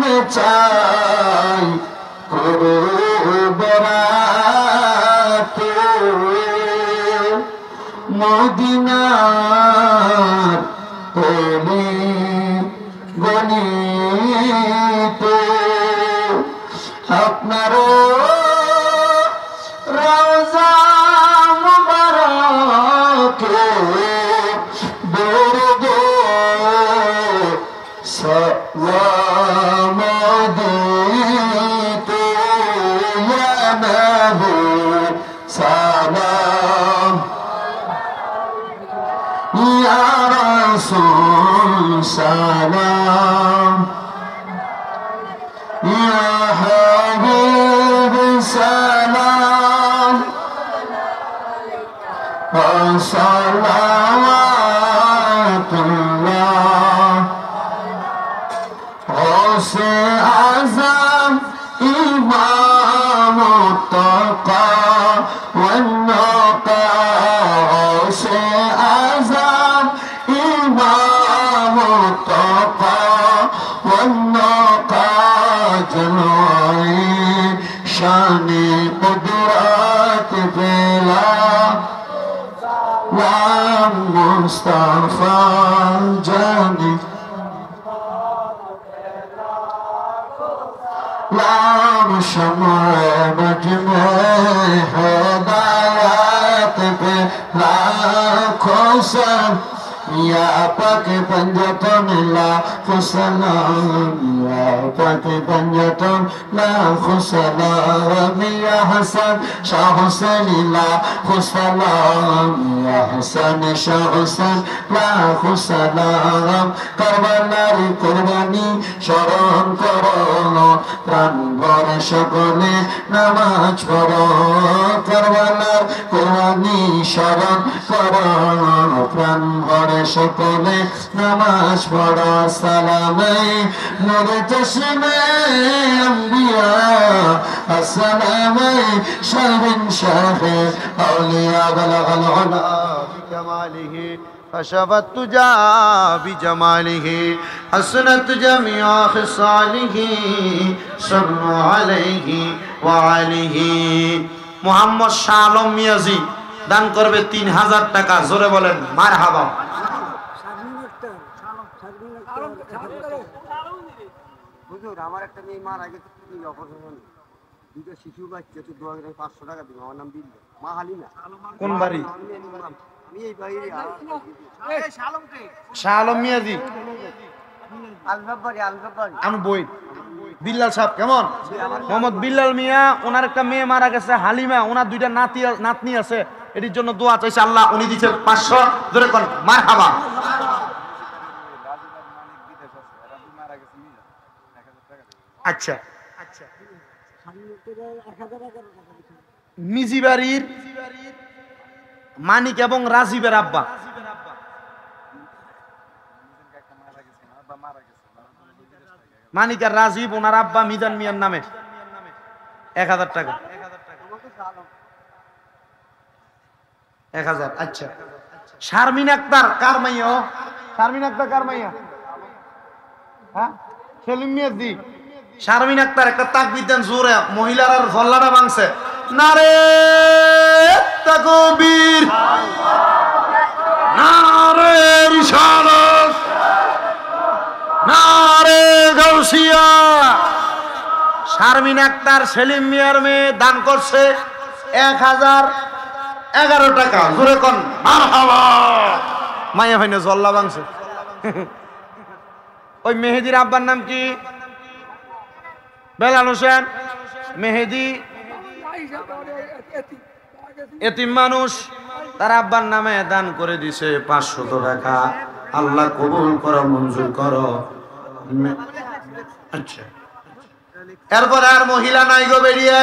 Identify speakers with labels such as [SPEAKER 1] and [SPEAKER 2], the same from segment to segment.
[SPEAKER 1] আমি চাই বরাতে মদিনার অলি গলিতে আপনার রওজা মুবারকে দরুদ সালাম দিতে ইয়া নবী সালাম ইয়া রাসূল সালাম ইয়া হাবিব সালাম সালাওয়াতুল্লাহ গৌসে আযম ইমাম التقى والنقى غوث أعظم إمام التقى والنقى جمعي شان قدرات بلا ومصطفى جاني لام شمع مجمع هدايات في لاکھوں سلام یا پاک پنجتن لاکھوں سلام یا پاک پنجتن لاکھوں سلام یا حسن شاہ حسین لاکھوں سلام یا حسن شاہ حسین لاکھوں سلام کربلاর কুরবানি স্মরণ করো প্রাণ ভরে সকলে নামাজ পড়ো করবালার কুরবানি স্মরণ করো প্রাণ ভরে সকলে নামাজ পড়ো সালামে নূরে চশমে আম্বিয়া আসসালামে শাহিন শাহে আউলিয়া বালাগাল উলা বিকামালিহি فشفت تجا بجماله حسنت جميع خصاله صلوا عليه وعليه মোহাম্মদ শাহ আলম মিয়াজি দান করবে 3000 টাকা জোরে বলেন মারহাবা
[SPEAKER 2] হুজুর আমার একটা মেয়ে মারা গেছে কি অপারেশন দুটো শিশু বাচ্চা তো 500 টাকা দিন আমার নাম বিল্লা মা হালিমা
[SPEAKER 1] কোন বাড়ি
[SPEAKER 2] আমি এই বাইরে
[SPEAKER 1] শাহ আলম মিয়াজি
[SPEAKER 2] আলবাবাড়ি
[SPEAKER 1] আমি বই বিল্লাল সাহেব কেমন মোহাম্মদ বিল্লাল মিয়া ওনার একটা মেয়ে মারা গেছে হালিমা ওনার দুইটা নাতনি আছে এটির জন্য দোয়া চাইছে আল্লাহ উনি দিয়েছেন 500 ধরে কোন মারহাবা আচ্ছা আচ্ছা মিজিবাড়ির মানিক এবং রাজীবের আব্বা মানিক আর রাজীব ওনার আব্বা মিজান মিয়ার নামে 1000 টাকা 1000 আচ্ছা শারমিন আক্তার কার মাইয়া শারমিন আক্তার কার মাইয়া হ্যাঁ সেলিম মিয়াজি শারমিন আক্তার একটা তাকবীর দেন জোরে মহিলারা জল্লাটা ভাঙছে নারে তাকবীর নারে রিসালাত নারে গাউসিয়া শারমিন আক্তার সেলিম মিয়ার মেয়ে দান করছে 1011 টাকা জোরে কোন মারহাবা মাইয়া ভাইনে জল্লা ভাঙছে ওই মেহেদির আব্বার নাম কি বেলাল হোসেন মেহেদি এতিম মানুষ তার আব্বার নামে দান করে দিছে 500 টাকা আল্লাহ কবুল করো মঞ্জুর করো আচ্ছা এরপর আর মহিলা নাই গো বেরিয়ে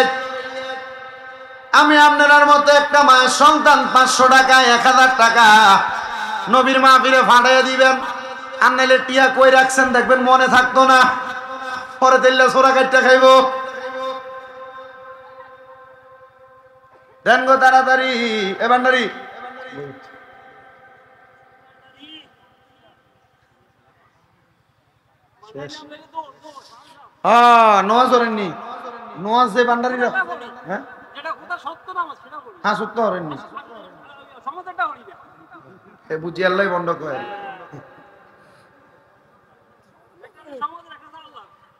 [SPEAKER 1] আমি আপনার মতো একটা মায়ের সন্তান 500 টাকা 1000 টাকা নবীর মাহফিলে ফাটাইয়া দিবেন আর নাইলে টিয়া কই রাখছেন দেখবেন মনে থাকতো না পরে দিল্লা সোরা কাটটা খাইব দেন গো তাড়াতাড়ি এ ভান্ডারি শেষ নোয়াজ ধরেননি, নোয়াজ যে বান্ডারিরা, হ্যাঁ হ্যাঁ সত্য হরেননি, বুঝি আল্লাহ বন্ধ করে।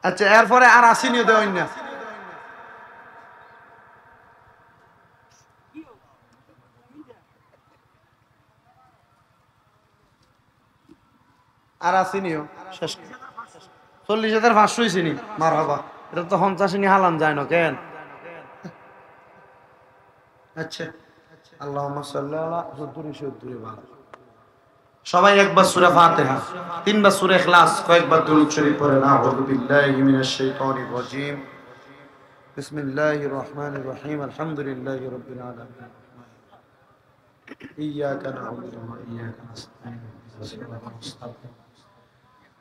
[SPEAKER 1] আচ্ছা এরপরে আর আসিনিও দেওয়া না, আর আসিনিও শেষ 40,500 হয়েছিনি মার হবা, এটা তো 50 হালান যায় না কেন? আচ্ছা আল্লাহুম্মা সাল্লি আলা সত্তরে ভালো। সবাই একবার সূরা ফাতিহা, 3 বার সূরা ইখলাস, কয়েকবার দুরূদ শরীফ পড়েন। আউযু বিল্লাহি মিনাশ শাইতানির রাজীম। বিসমিল্লাহির রহমানির রহিম। আলহামদুলিল্লাহি রাব্বিল আলামিন। ইয়্যাকা না'বুদু ওয়া ইয়্যাকা নাস্তাঈন।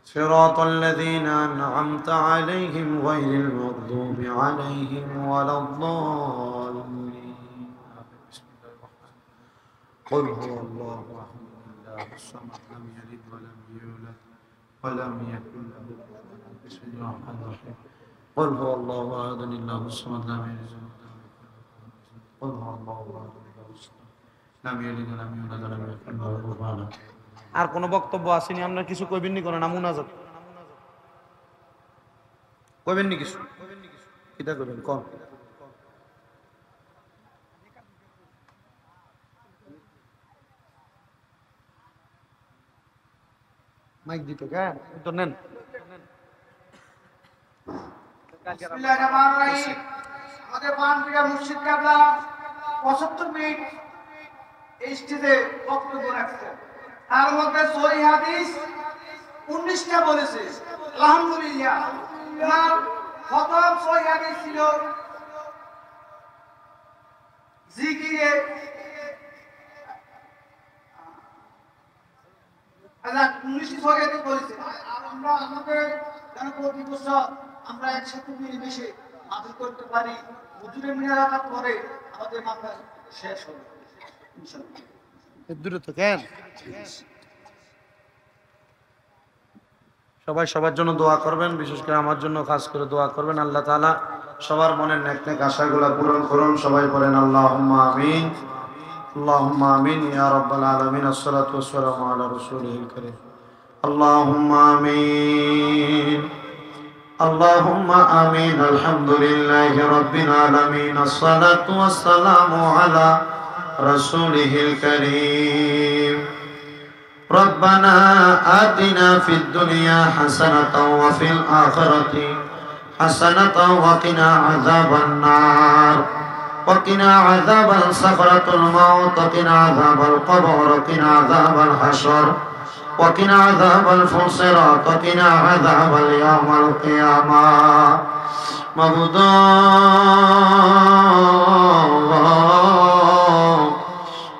[SPEAKER 1] সিরাতাল লাযীনা আন'আমতা আলাইহিম গায়রিল মাগদুবি আলাইহিম ওয়ালাদ-দাল্লিন। قل هو الله أحد الله الصمد لم يلد ولم يولد ولم يكن له كفوا أحد. بسم الله الرحمن الرحيم. قل هو الله أحد الله الصمد لم يلد ولم يولد. قل هو الله أحد الله الصمد لم يلد ولم يولد ولم يكن له كفوا أحد. আর কোন বক্তব্য আসেনি? আপনারা কিছু কইবেন নি? কোন না মুনাজাত কইবেন নি? কিছু কিটা কইবেন কোন? মাইক দিতে কেন তো নেন।
[SPEAKER 3] বিসমিল্লাহির রহমানির রহিম। আমাদের পানপিয়া মুর্শিদ কাবলা 75 মিনিট এই স্টেজে বক্তব্য রাখছেন। তার মধ্যে সহিহ হাদিস 19টা বলেছে। আলহামদুলিল্লাহ। ওনার প্রথম সহিহ হাদিস ছিল জিকিরে আল্লাহ 19টি সহিহ হাদিস বলেছে। আর আমরা আমাদের যেন প্রতি বছর আমরা একসাথে মিলেমিশে মাহফিল করতে পারি। হুজুরের মিনারাটা পরে আমাদের মাহফিল শেষ হবে ইনশাআল্লাহ।
[SPEAKER 1] দূরে তো কেন? সবাই সবার জন্য দোয়া করবেন, বিশেষ করে আমার জন্য খাস করে দোয়া করবেন। আল্লাহ তাআলা সবার মনের নেক নেক আশাগুলো পূরণ করুন। সবাই বলেন আল্লাহুম্মা আমিন, আল্লাহুম্মা আমিন ইয়া রাব্বাল আলামিন। আসসালাতু ওয়াসসালামু আলা রাসূলিল কারীম। আল্লাহুম্মা আমিন, আল্লাহুম্মা আমিন। আলহামদুলিল্লাহি রাব্বিল আলামিন। আসসালাতু ওয়াসসালামু আলা রাসূলিল কারীম। ربنا آتنا في الدنيا حسنة وفي الآخرة حسنة وقنا عذاب النار وقنا عذاب سكرة الموت وقنا عذاب القبر وقنا عذاب الحشر وقنا عذاب الفصرات وقنا عذاب اليوم القيامة معبود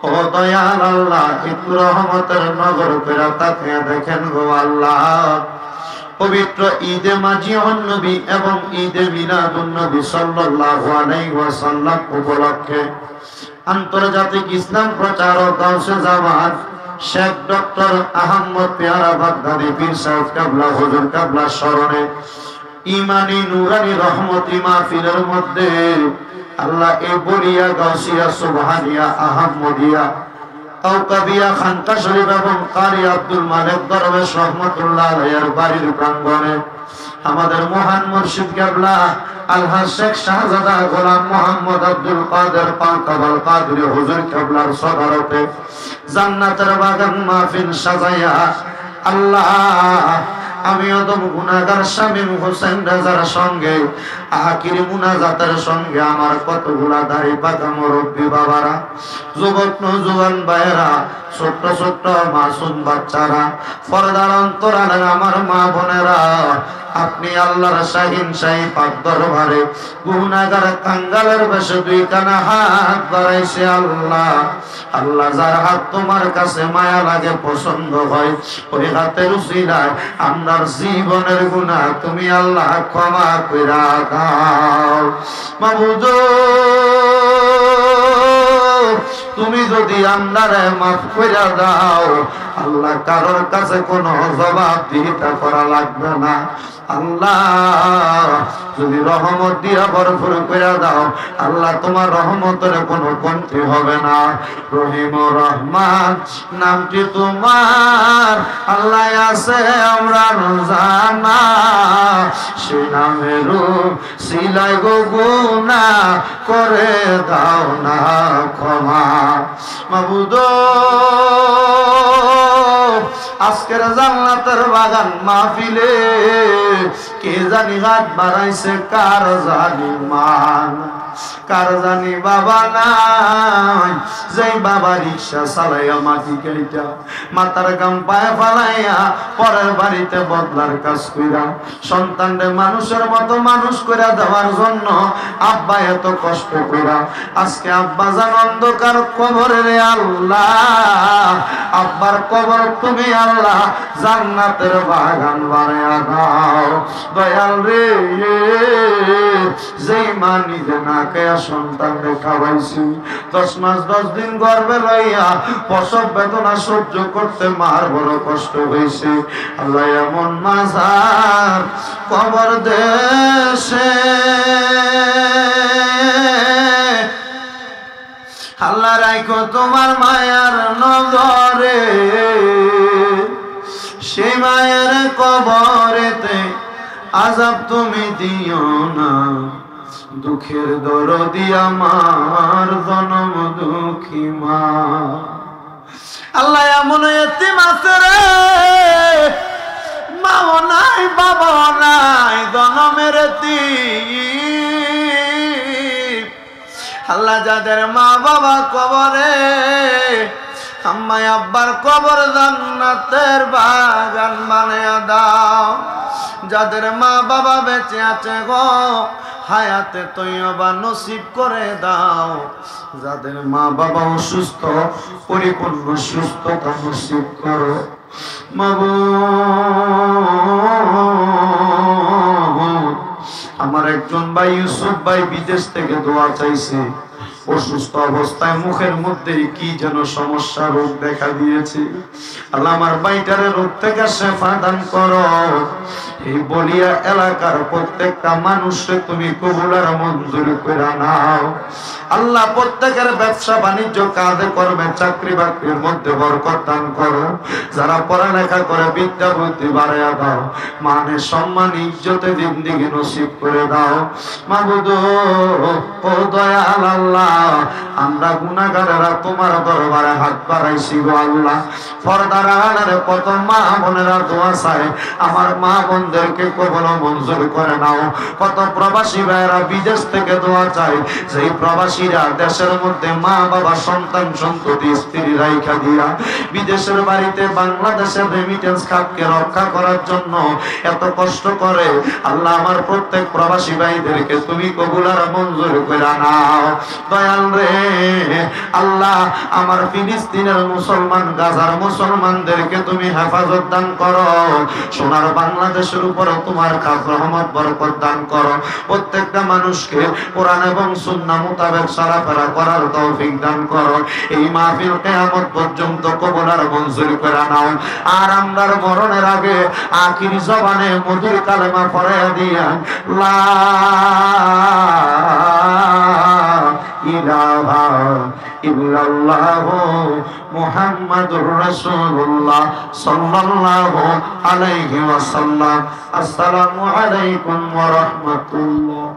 [SPEAKER 1] ও দয়াল আল্লাহ, একটু রহমতের নজর করে তাকিয়ে দেখেন গো আল্লাহ। পবিত্র ঈদে মাজিউন নবী এবং ঈদে মিলাদুন নবী সাল্লাল্লাহু আলাইহি ওয়াসাল্লাম উপলক্ষে আন্তর্জাতিক ইসলাম প্রচারক গাউসে জামাত শেখ ডক্টর আহমদ পেয়ারা বাগদাদি পীর সাহেব কাবলা হুজুর কাবলা স্মরণে ইমানি নুরানি রহমতি মাহফিলের মধ্যে আল্লাহ এ বলিয়া গাউসিয়া সুবহানিয়া আহমদিয়া কাউকাবিয়া খানকা শরীফ এবং কারি আব্দুল মালিক দরবেশ রহমাতুল্লাহ আলাইহির বাড়ির প্রাঙ্গণে আমাদের মহান মুর্শিদ কিবলা আলহাজ শেখ শাহজাদা গোলাম মোহাম্মদ আব্দুল কাদের পাকাবাল কাদরি হুজুর কিবলার সদরতে জান্নাতের বাগান মাহফিল সাজায়া আল্লাহ আমি অদম গুনাহগার শামীম হোসেন রাজার সঙ্গে আখিরি মুনাজাতের সঙ্গে আমার কতগুলা দাড়ি পাকা মুরব্বী বাবারা, যুবক নওজোয়ান ভাইয়েরা, ছোট্ট ছোট্ট মাসুম বাচ্চারা, পর্দার অন্তরালের আমার মা বোনেরা, আপনি আল্লাহর শাহিন শাহী পাক দরবারে গুনাহগার কাঙ্গালের বেশে দুই কানা হাত বাড়াইছে আল্লাহ। আল্লাহ যার হাত তোমার কাছে মায়া লাগে পছন্দ হয়, ওই হাতের উসিলায় আপনার জীবনের গুনাহ তুমি আল্লাহ ক্ষমা কইরা দাও। মাবুদ তুমি যদি আমরারে মাফ কইরা দাও, আল্লাহ কারোর কাছে কোনো জবাব দিতে করা লাগবে না। আল্লাহ যদি রহমত দিয়া ভরপুর কইরা দাও, আল্লাহ তোমার রহমতের কোনো কমতি হবে না। রহিম রহমান নামটি তোমার আল্লাহ আছে আমরা জানা, সে নামের সিলাই গো গুনা করে দাও না ক্ষমা। মাবুদ আজকের জান্নাতের বাগান মাহফিলে কে জানি হাত বাড়াইছে, কার জানি মান, কার জানি বাবা নাই, যেই বাবা রিক্সা চালাইয়া মাটি কেইটা মাথার গাম পায়ে ফালাইয়া পরের বাড়িতে বদলার কাজ কইরা সন্তানরে মানুষের মতো মানুষ কইরা দেওয়ার জন্য আব্বা এত কষ্ট কইরা আজকে আব্বা জান অন্ধকার কবরে রে আল্লাহ, আব্বার কবর তুমি আল্লাহ জান্নাতের বাগান বানায়া দাও। দয়াল রে, যেই মা নিজে না খেয়া সন্তানরে খাওয়াইছি, 10 মাস 10 দিন গর্ভে লইয়া প্রসব বেদনা সহ্য করতে মার বড় কষ্ট হয়েছে। আল্লাহ এমন মাজার কবর দেশে আল্লাহ রাখো তোমার মায়ার নজরে, সেই মায়ের কবরেতে আযাব তুমি দিও না, দুঃখের দরদি আমার জনম দুঃখী মা। আল্লাহ এমন এতিম আছে রে, মাও নাই বাবাও নাই, জনমের এতিম। আল্লাহ যাদের মা বাবা কবরে, আম্মাই আব্বার কবর জান্নাতের বাগান বানায়া দাও। যাদের মা বাবা বেঁচে আছে গো, হায়াতে তৈয়বা নসিব করে দাও। যাদের মা বাবা অসুস্থ, পরিপূর্ণ সুস্থতা নসিব করো মাবুদ। আমার একজন ভাই ইউসুফ ভাই বিদেশ থেকে দোয়া চাইছে, অসুস্থ অবস্থায় মুখের মধ্যে কি যেন সমস্যা রোগ দেখা দিয়েছে। আল্লাহ আমার ভাইটারে রোগ থেকে শেফা দান করো। এই বলিয়া এলাকার প্রত্যেকটা মানুষকে তুমি কবুল আর মঞ্জুর করে নাও। আল্লাহ প্রত্যেকের ব্যবসা বাণিজ্য কাজে করবে, চাকরি বাকরির মধ্যে বরকত দান করো। যারা পড়ালেখা করে বিদ্যা বুদ্ধি বাড়াইয়া দাও, মানে সম্মান ইজ্জতে জিন্দেগি নসিব করে দাও মাবুদ। ও দয়াল আল্লাহ, আমরা গুনাহগারেরা তোমার দরবারে হাত বাড়াইছি গো আল্লাহ। পর্দার আড়ালে কত মা বোনেরা দোয়া চায়, আমার মা বোনদেরকে কবুল মঞ্জুর করে নাও। কত প্রবাসী ভাইয়েরা বিদেশ থেকে দোয়া চায়, সেই প্রবাসীরা দেশের মধ্যে মা বাবা সন্তান সন্ততি স্ত্রী রাইখা দিয়া বিদেশের বাড়িতে বাংলাদেশের রেমিটেন্স খাতকে রক্ষা করার জন্য এত কষ্ট করে। আল্লাহ আমার প্রত্যেক প্রবাসী ভাইদেরকে তুমি কবুল আর মঞ্জুর করে নাও দয়াল রে আল্লাহ। আমার ফিলিস্তিনের মুসলমান, গাজার মুসলমানদেরকে তুমি হেফাজত দান করো। সোনার বাংলাদেশের উপরে তোমার খাস রহমত বরকত দান করো। প্রত্যেকটা মানুষকে কোরআন এবং সুন্নাহ মোতাবেক চলাফেরা করার তৌফিক দান করো। এই মাহফিল কিয়ামত পর্যন্ত কবুল আর মঞ্জুর করে নাও। আর আমরার মরণের আগে আখিরি জবানে মধুর কালেমা পড়াইয়া দিয়া লা ইলাহা ইল্লাল্লাহু মুহাম্মাদুর রাসূলুল্লাহ সাল্লাল্লাহু আলাইহি ওয়াসাল্লাম। আসসালামু আলাইকুম ওয়া রাহমাতুল্লাহ।